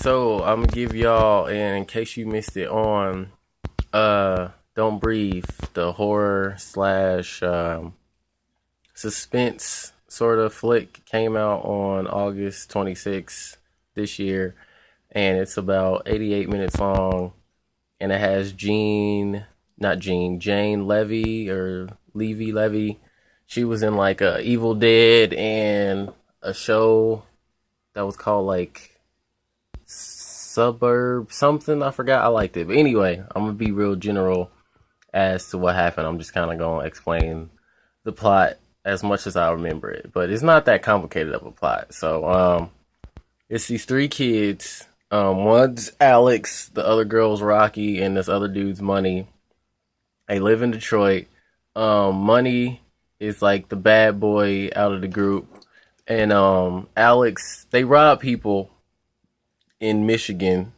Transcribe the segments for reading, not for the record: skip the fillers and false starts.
So I'm gonna give y'all, and in case you missed it on Don't Breathe, the horror slash suspense sort of flick came out on August 26th this year, and it's about 88 minutes long, and it has Jane Levy or Levy Levy. She was in like a Evil Dead and a show that was called like Suburb something. I forgot. I liked it. But anyway, I'm gonna be real general as to what happened. I'm just kind of gonna explain the plot as much as I remember it, but it's not that complicated of a plot. So it's these three kids. One's Alex, the other girl's Rocky, and this other dude's Money. They live in Detroit. Money is like the bad boy out of the group, and Alex, they rob people in Michigan,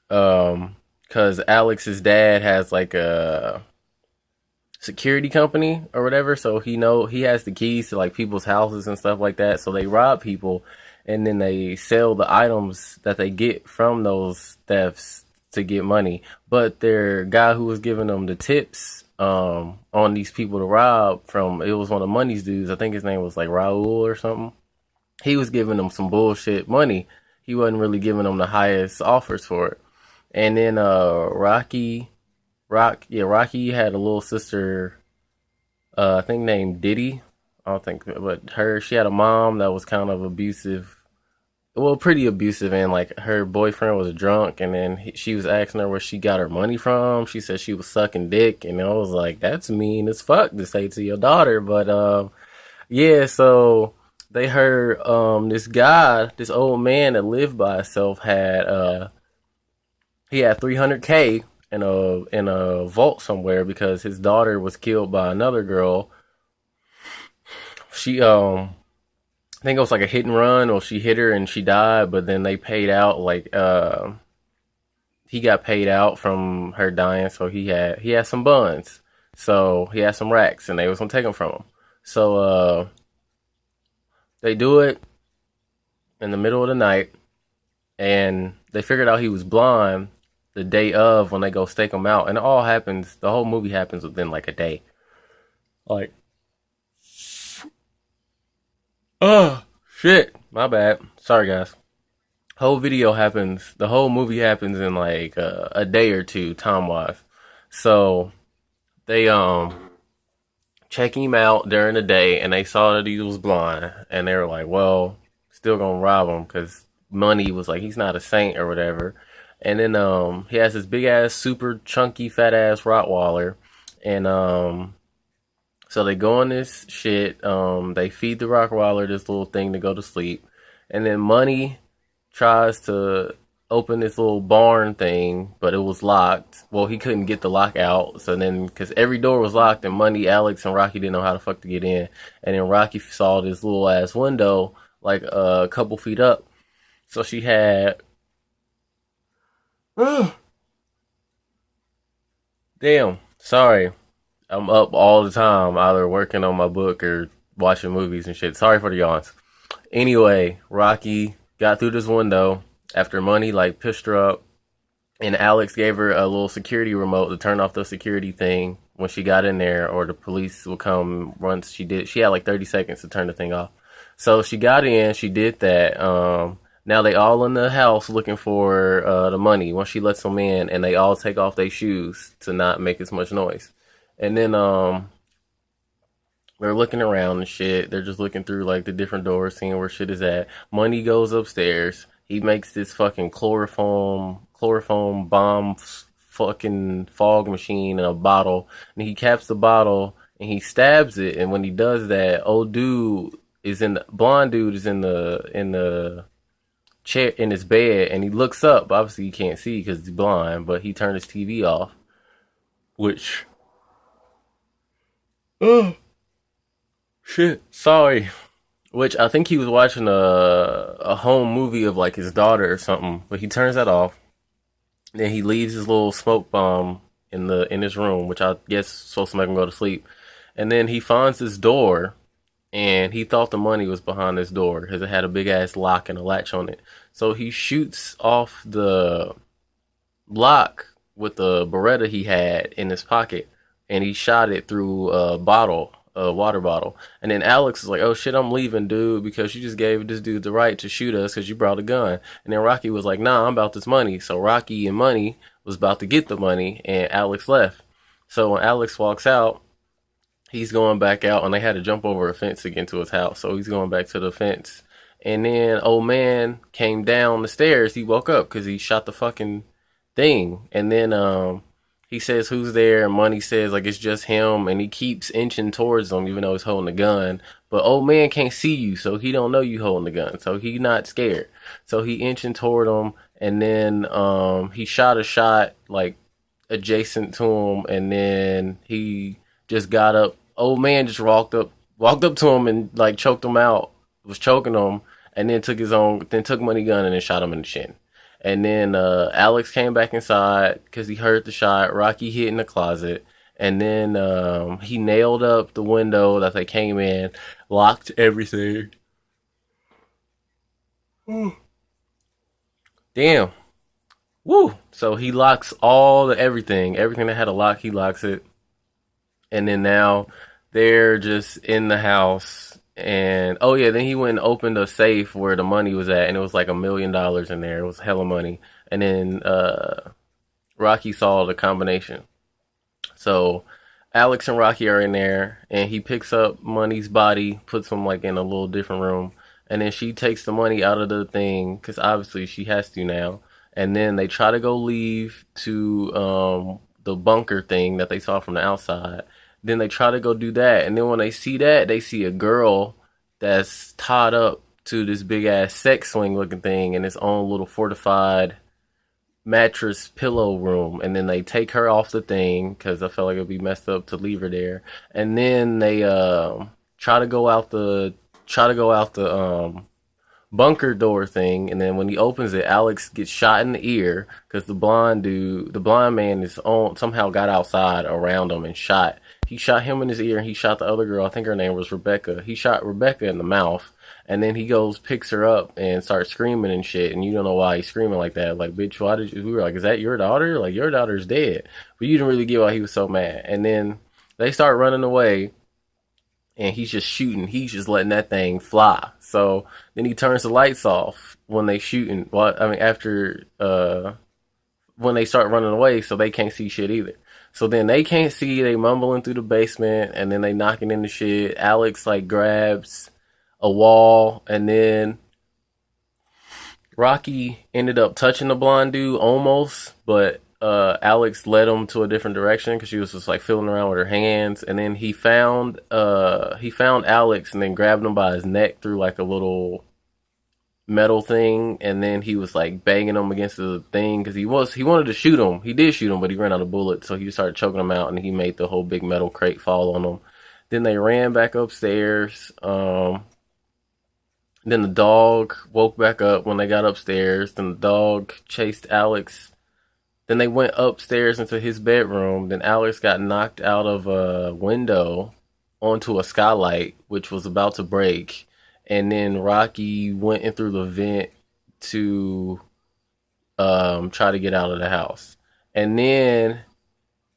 because Alex's dad has like a security company or whatever, so he has the keys to like people's houses and stuff like that. So they rob people, and then they sell the items that they get from those thefts to get money. But their guy who was giving them the tips on these people to rob from, it was one of Money's dudes. I think his name was like Raul or something. He was giving them some bullshit money. He wasn't really giving them the highest offers for it. And then Rocky had a little sister, I think named Diddy. I don't think, but she had a mom that was kind of abusive. Well, pretty abusive, and like her boyfriend was drunk, and then she was asking her where she got her money from. She said she was sucking dick, and I was like, that's mean as fuck to say to your daughter. But yeah, so they heard this guy, this old man that lived by himself he had 300K in a vault somewhere because his daughter was killed by another girl. She I think it was like a hit and run, or she hit her and she died, but then they paid out like he got paid out from her dying, so he had some buns. So he had some racks and they was gonna take them from him. So they do it in the middle of the night, and they figured out he was blind the day of when they go stake him out, and the whole movie happens within like a day. Like, oh shit, my bad. Sorry guys. The whole movie happens in like a day or two time wise. So they check him out during the day, and they saw that he was blind, and they were like, well, still gonna rob him because Money was like, he's not a saint or whatever. And then he has this big ass, super chunky, fat ass Rottweiler, and so they go on this shit. They feed the Rottweiler this little thing to go to sleep, and then Money tries to open this little barn thing, but it was locked. Well, he couldn't get the lock out, so then because every door was locked, and Money, Alex, and Rocky didn't know how the fuck to get in, and then Rocky saw this little ass window like a couple feet up, so she had. Damn, sorry. I'm up all the time, either working on my book or watching movies and shit. Sorry for the yawns. Anyway, Rocky got through this window after Money like pissed her up, and Alex gave her a little security remote to turn off the security thing when she got in there, or the police would come once she did. She had like 30 seconds to turn the thing off. So she got in, she did that. Now they all in the house looking for the Money once she lets them in, and they all take off their shoes to not make as much noise. And then they're looking around and shit. They're just looking through like the different doors, seeing where shit is at. Money goes upstairs. He makes this fucking chloroform bomb fucking fog machine in a bottle, and he caps the bottle and he stabs it. And when he does that, blonde dude is in the chair in his bed, and he looks up. Obviously, he can't see because he's blind, but he turned his TV off, which. Oh shit! Sorry. Which I think he was watching a home movie of like his daughter or something, but he turns that off. Then he leaves his little smoke bomb in his room, which I guess is supposed to make him go to sleep. And then he finds this door and he thought the money was behind his door because it had a big ass lock and a latch on it. So he shoots off the lock with the Beretta he had in his pocket, and he shot it through a bottle, a water bottle. And then Alex is like, "Oh shit, I'm leaving, dude, because you just gave this dude the right to shoot us because you brought a gun." And then Rocky was like, "Nah, I'm about this money." So Rocky and Money was about to get the money, and Alex left. So when Alex walks out, he's going back out, and they had to jump over a fence to get into his house. So he's going back to the fence, and then old man came down the stairs. He woke up because he shot the fucking thing, and then he says, "Who's there?" And Money says like it's just him, and he keeps inching towards him even though he's holding the gun. But old man can't see you, so he don't know you holding the gun, so he not scared. So he inching toward him, and then he shot a shot like adjacent to him, and then he just got up. Old man just walked up to him and like choked him out, was choking him, and then took Money gun and then shot him in the shin. And then Alex came back inside because he heard the shot. Rocky hid in the closet, and then he nailed up the window that they came in, locked everything. Damn. Woo! So he locks all the everything that had a lock. He locks it, and then now they're just in the house. And oh yeah, then he went and opened a safe where the money was at, and it was like $1 million in there. It was hella money. And then Rocky saw the combination. So Alex and Rocky are in there, and he picks up Money's body, puts him like in a little different room, and then she takes the money out of the thing because obviously she has to now. And then they try to go leave to the bunker thing that they saw from the outside. Then they try to go do that, and then when they see that, they see a girl that's tied up to this big ass sex swing looking thing in its own little fortified mattress pillow room. And then they take her off the thing because I felt like it'd be messed up to leave her there. And then they try to go out the bunker door thing, and then when he opens it, Alex gets shot in the ear because the blind man is on somehow got outside around him and shot. He shot him in his ear, and he shot the other girl. I think her name was Rebecca. He shot Rebecca in the mouth, and then he goes, picks her up, and starts screaming and shit. And you don't know why he's screaming like that. Like, bitch, why did you? We were like, is that your daughter? Like, your daughter's dead. But you didn't really get why he was so mad. And then they start running away, and he's just shooting. He's just letting that thing fly. So then he turns the lights off when they shooting. Well, I mean, after when they start running away, so they can't see shit either. So then they can't see. They mumbling through the basement, and then they knocking into shit. Alex like grabs a wall, and then Rocky ended up touching the blonde dude almost, but Alex led him to a different direction because she was just like fiddling around with her hands. And then he found Alex and then grabbed him by his neck through like a little metal thing, and then he was like banging him against the thing because he wanted to shoot him. He did shoot him, but he ran out of bullets, so he started choking him out, and he made the whole big metal crate fall on him. Then they ran back upstairs. Then the dog woke back up when they got upstairs. Then the dog chased Alex. Then they went upstairs into his bedroom. Then Alex got knocked out of a window onto a skylight, which was about to break. And then Rocky went in through the vent to try to get out of the house. And then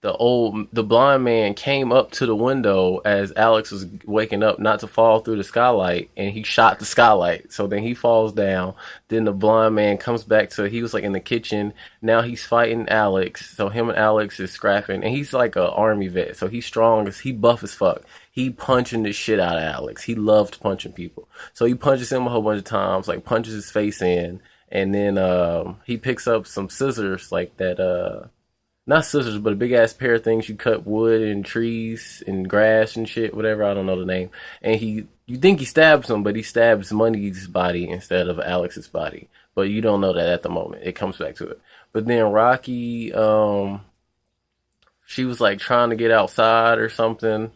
the blind man came up to the window as Alex was waking up not to fall through the skylight, and he shot the skylight. So then he falls down. Then the blind man comes back to, he was like in the kitchen. Now he's fighting Alex. So him and Alex is scrapping, and he's like a army vet. So he's strong, he buff as fuck. He punching the shit out of Alex. He loved punching people. So he punches him a whole bunch of times, like punches his face in. And then he picks up some scissors like that, not scissors, but a big ass pair of things you cut wood and trees and grass and shit, whatever. I don't know the name. And you think he stabs him, but he stabs Money's body instead of Alex's body. But you don't know that at the moment. It comes back to it. But then Rocky, she was like trying to get outside or something.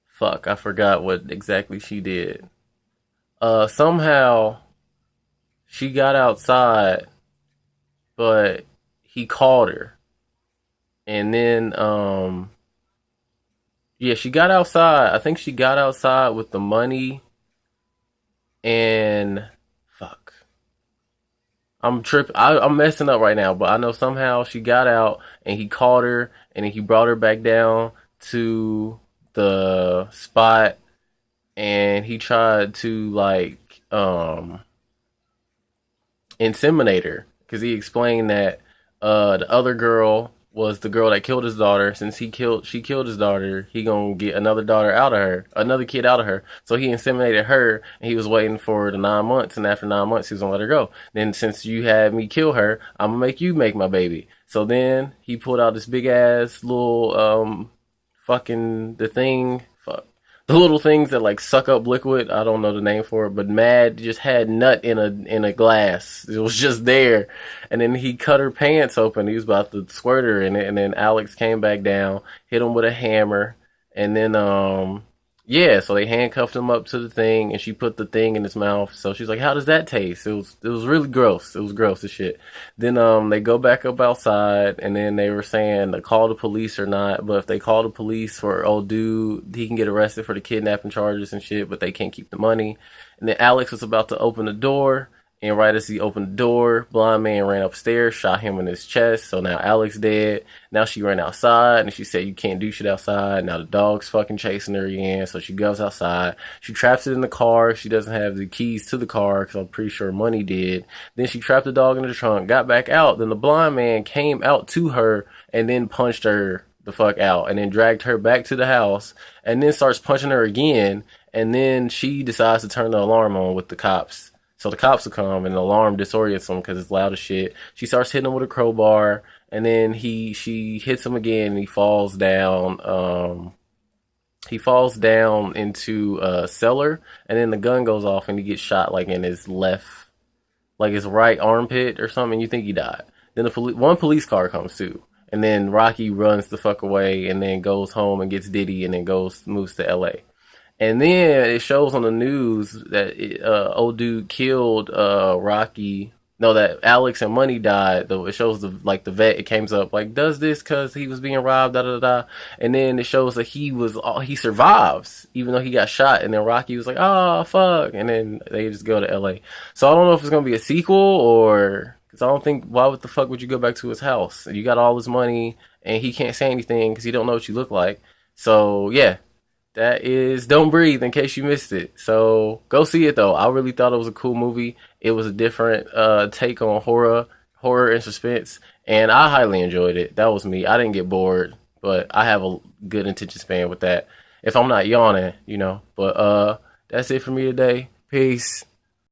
Fuck, I forgot what exactly she did. Somehow she got outside, but he called her. And then Yeah, she got outside. I think she got outside with the money and fuck. I'm messing up right now, but I know somehow she got out and he caught her and then he brought her back down to the spot and he tried to like inseminate her because he explained that the other girl was the girl that killed his daughter. Since she killed his daughter, he gonna get another daughter out of her, another kid out of her. So he inseminated her, and he was waiting for the 9 months. And after 9 months, he was gonna let her go. Then since you had me kill her, I'm gonna make you make my baby. So then he pulled out this big ass little fucking the thing. Fuck the little things that like suck up liquid. I don't know the name for it, but Mad just had nut in a glass. It was just there, and then he cut her pants open. He was about to squirt her in it, and then Alex came back down, hit him with a hammer, and then yeah, so they handcuffed him up to the thing, and she put the thing in his mouth. So she's like, "How does that taste?" It was really gross. It was gross as shit. Then they go back up outside, and then they were saying to call the police or not. But if they call the police for old dude, he can get arrested for the kidnapping charges and shit. But they can't keep the money. And then Alex was about to open the door, and right as he opened the door, blind man ran upstairs, shot him in his chest. So now Alex dead. Now she ran outside and she said you can't do shit outside. Now the dog's fucking chasing her again. So she goes outside. She traps it in the car. She doesn't have the keys to the car because I'm pretty sure Money did. Then she trapped the dog in the trunk, got back out. Then the blind man came out to her and then punched her the fuck out and then dragged her back to the house and then starts punching her again. And then she decides to turn the alarm on with the cops. So the cops will come and the alarm disorients him because it's loud as shit. She starts hitting him with a crowbar, and then she hits him again, and he falls down. He falls down into a cellar, and then the gun goes off, and he gets shot like in his left, like his right armpit or something. You think he died. Then one police car comes too, and then Rocky runs the fuck away, and then goes home and gets Diddy, and then moves to L.A. And then it shows on the news that old dude killed Rocky. No, that Alex and Money died. Though it shows the vet. It came up like does this because he was being robbed. Da da da. And then it shows that he survives even though he got shot. And then Rocky was like, oh fuck. And then they just go to L.A. So I don't know if it's gonna be a sequel or because I don't think why would the fuck would you go back to his house? You got all his money and he can't say anything because he don't know what you look like. So yeah. That is Don't Breathe in case you missed it. So go see it though. I really thought it was a cool movie. It was a different take on horror and suspense, and I highly enjoyed it. That was me. I didn't get bored, but I have a good attention span with that. If I'm not yawning, you know. But that's it for me today. Peace.